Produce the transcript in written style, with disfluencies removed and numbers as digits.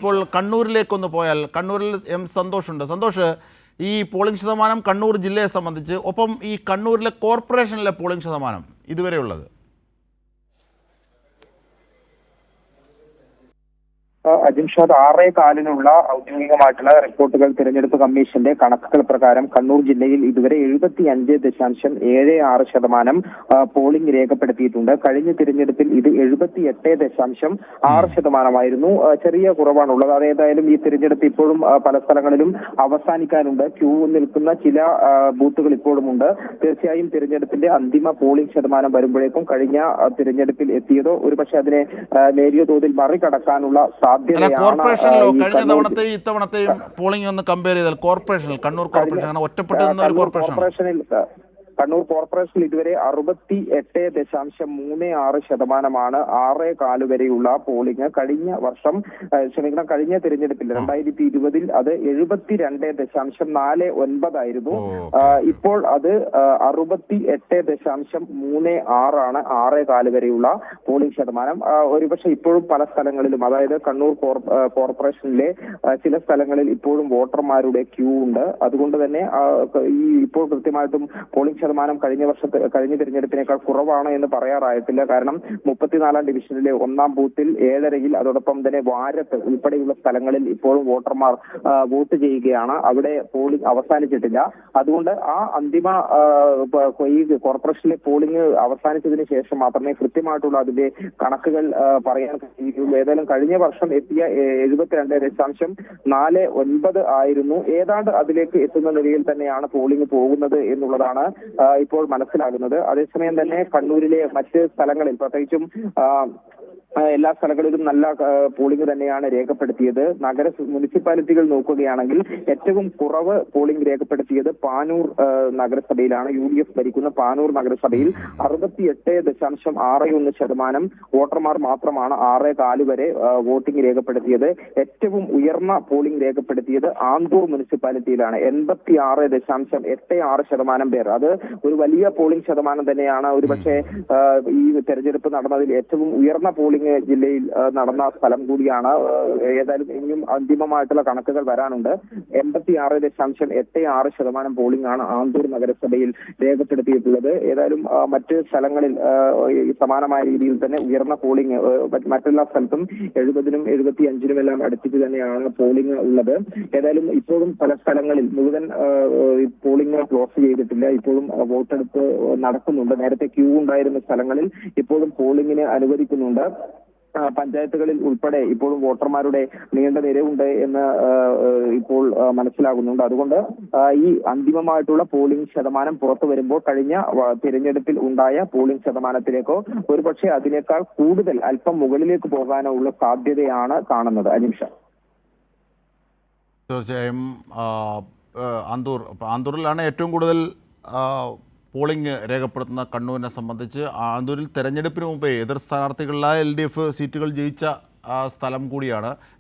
ഇപ്പോൾ കണ്ണൂരിലേക്കൊന്ന് പോയാൽ കണ്ണൂരിൽ എം സന്തോഷുണ്ട്. സന്തോഷ്, ഈ പോളിംഗ് ശതമാനം കണ്ണൂർ ജില്ലയെ സംബന്ധിച്ച്, ഒപ്പം ഈ കണ്ണൂരിലെ കോർപ്പറേഷനിലെ പോളിംഗ് ശതമാനം ഇതുവരെയുള്ളത്? അജിംഷാദ് 6:15 ഔദ്യോഗികമായിട്ടുള്ള റിപ്പോർട്ടുകൾ തിരഞ്ഞെടുപ്പ് കമ്മീഷന്റെ കണക്കുകൾ പ്രകാരം കണ്ണൂർ ജില്ലയിൽ ഇതുവരെ 75.76% പോളിംഗ് രേഖപ്പെടുത്തിയിട്ടുണ്ട്. കഴിഞ്ഞ തിരഞ്ഞെടുപ്പിൽ ഇത് 78.6%. ചെറിയ കുറവാണുള്ളത്. അതേതായാലും ഈ തിരഞ്ഞെടുപ്പ് ഇപ്പോഴും പല സ്ഥലങ്ങളിലും അവസാനിക്കാനുണ്ട്. ക്യൂ നിൽക്കുന്ന ചില ബൂത്തുകൾ ഇപ്പോഴുമുണ്ട്. തീർച്ചയായും തിരഞ്ഞെടുപ്പിന്റെ അന്തിമ പോളിംഗ് ശതമാനം വരുമ്പോഴേക്കും കഴിഞ്ഞ തിരഞ്ഞെടുപ്പിൽ എത്തിയതോ ഒരുപക്ഷെ അതിനെ നേരിയ തോതിൽ മറികടക്കാനുള്ള കോർപ്പറേഷനിലോ കഴിഞ്ഞ തവണത്തെയും ഇത്തവണത്തെയും പോളിംഗ് ഒന്ന് കമ്പയർ ചെയ്താൽ കോർപ്പറേഷനിൽ കണ്ണൂർ കോർപ്പറേഷൻ ഒറ്റപ്പെട്ടു നിന്ന ഒരു കോർപ്പറേഷനിൽ കണ്ണൂർ കോർപ്പറേഷനിൽ ഇതുവരെ 68.36% 6:15 വരെയുള്ള പോളിംഗ്. കഴിഞ്ഞ തിരഞ്ഞെടുപ്പിൽ 2020 അത് 72.49 ആയിരുന്നു. ഇപ്പോൾ അത് 68.36 6:15 വരെയുള്ള പോളിംഗ് ശതമാനം. ഒരുപക്ഷെ ഇപ്പോഴും പല സ്ഥലങ്ങളിലും, അതായത് കണ്ണൂർ കോർപ്പറേഷനിലെ ചില സ്ഥലങ്ങളിൽ ഇപ്പോഴും വോട്ടർമാരുടെ ക്യൂ ഉണ്ട്. അതുകൊണ്ട് തന്നെ ഇപ്പോൾ കൃത്യമായിട്ടും പോളിംഗ് ശതമാനം കഴിഞ്ഞ തിരഞ്ഞെടുപ്പിനേക്കാൾ കുറവാണ് എന്ന് പറയാറായിട്ടില്ല. കാരണം 34-ാം ഡിവിഷനിലെ 1-ാം ബൂത്തിൽ 7:30-ൽ, അതോടൊപ്പം തന്നെ വാരത്ത് ഉൾപ്പെടെയുള്ള സ്ഥലങ്ങളിൽ ഇപ്പോഴും വോട്ടർമാർ വോട്ട് ചെയ്യുകയാണ്. അവിടെ പോളിംഗ് അവസാനിച്ചിട്ടില്ല. അതുകൊണ്ട് ആ അന്തിമ ഈ കോർപ്പറേഷനിലെ പോളിംഗ് അവസാനിച്ചതിന് ശേഷം മാത്രമേ കൃത്യമായിട്ടുള്ള അതിന്റെ കണക്കുകൾ പറയാൻ കഴിയുള്ളൂ. ഏതായാലും കഴിഞ്ഞ വർഷം എത്തിയ 72.49 ആയിരുന്നു. ഏതാണ്ട് അതിലേക്ക് എത്തുന്ന നിലയിൽ തന്നെയാണ് പോളിംഗ് പോകുന്നത് എന്നുള്ളതാണ് ഇപ്പോൾ മനസ്സിലാകുന്നത്. അതേസമയം തന്നെ കണ്ണൂരിലെ മറ്റ് സ്ഥലങ്ങളിൽ, പ്രത്യേകിച്ചും എല്ലാ സ്ഥലങ്ങളിലും നല്ല പോളിംഗ് തന്നെയാണ് രേഖപ്പെടുത്തിയത്. മുനിസിപ്പാലിറ്റികൾ നോക്കുകയാണെങ്കിൽ ഏറ്റവും കുറവ് പോളിംഗ് രേഖപ്പെടുത്തിയത് പാനൂർ നഗരസഭയിലാണ്. UDF ഭരിക്കുന്ന പാനൂർ നഗരസഭയിൽ 68.61% വോട്ടർമാർ മാത്രമാണ് 6:15 വരെ വോട്ടിംഗ് രേഖപ്പെടുത്തിയത്. ഏറ്റവും ഉയർന്ന പോളിംഗ് രേഖപ്പെടുത്തിയത് ആന്തൂർ മുനിസിപ്പാലിറ്റിയിലാണ്. 86.86% പേർ. അത് ഒരു വലിയ പോളിംഗ് ശതമാനം തന്നെയാണ്. ഒരുപക്ഷെ ഈ തെരഞ്ഞെടുപ്പ് നടന്നതിൽ ഏറ്റവും ഉയർന്ന പോളിംഗ് ജില്ലയിൽ നടന്ന സ്ഥലം കൂടിയാണ്. ഏതായാലും ഇനിയും അന്തിമമായിട്ടുള്ള കണക്കുകൾ വരാനുണ്ട്. 86.86% പോളിംഗ് ആണ് ആന്തൂർ നഗരസഭയിൽ രേഖപ്പെടുത്തിയിട്ടുള്ളത്. ഏതായാലും മറ്റ് സ്ഥലങ്ങളിൽ സമാനമായ രീതിയിൽ തന്നെ ഉയർന്ന പോളിംഗ്, മറ്റെല്ലാ സ്ഥലത്തും 70-നും 75-നും എല്ലാം അടുപ്പിച്ച് തന്നെയാണ് പോളിംഗ് ഉള്ളത്. ഏതായാലും ഇപ്പോഴും പല സ്ഥലങ്ങളിൽ മുഴുവൻ പോളിംഗ് ക്ലോസ് ചെയ്തിട്ടില്ല. ഇപ്പോഴും വോട്ടെടുപ്പ് നടക്കുന്നുണ്ട്. നേരത്തെ ക്യൂ ഉണ്ടായിരുന്ന സ്ഥലങ്ങളിൽ ഇപ്പോഴും പോളിംഗിന് അനുവദിക്കുന്നുണ്ട്. പഞ്ചായത്തുകളിൽ ഉൾപ്പെടെ ഇപ്പോഴും വോട്ടർമാരുടെ നീണ്ട നിരയുണ്ട് എന്ന് ഇപ്പോൾ മനസ്സിലാകുന്നുണ്ട്. അതുകൊണ്ട് ഈ അന്തിമമായിട്ടുള്ള പോളിംഗ് ശതമാനം പുറത്തു വരുമ്പോൾ കഴിഞ്ഞ തിരഞ്ഞെടുപ്പിൽ ഉണ്ടായ പോളിംഗ് ശതമാനത്തിലേക്കോ ഒരുപക്ഷെ അതിനേക്കാൾ കൂടുതൽ അല്പം മുകളിലേക്ക് പോകാനോ ഉള്ള സാധ്യതയാണ് കാണുന്നത്. അജിംഷ, തീർച്ചയായും ആന്തൂരിലാണ് ഏറ്റവും കൂടുതൽ പോളിംഗ് രേഖപ്പെടുത്തുന്ന കണ്ണൂരിനെ സംബന്ധിച്ച്. ആന്തൂരിൽ തെരഞ്ഞെടുപ്പിന് മുമ്പേ എതിർ സ്ഥാനാർത്ഥികളായ LDF സീറ്റുകൾ ജയിച്ച സ്ഥലം കൂടിയാണ്.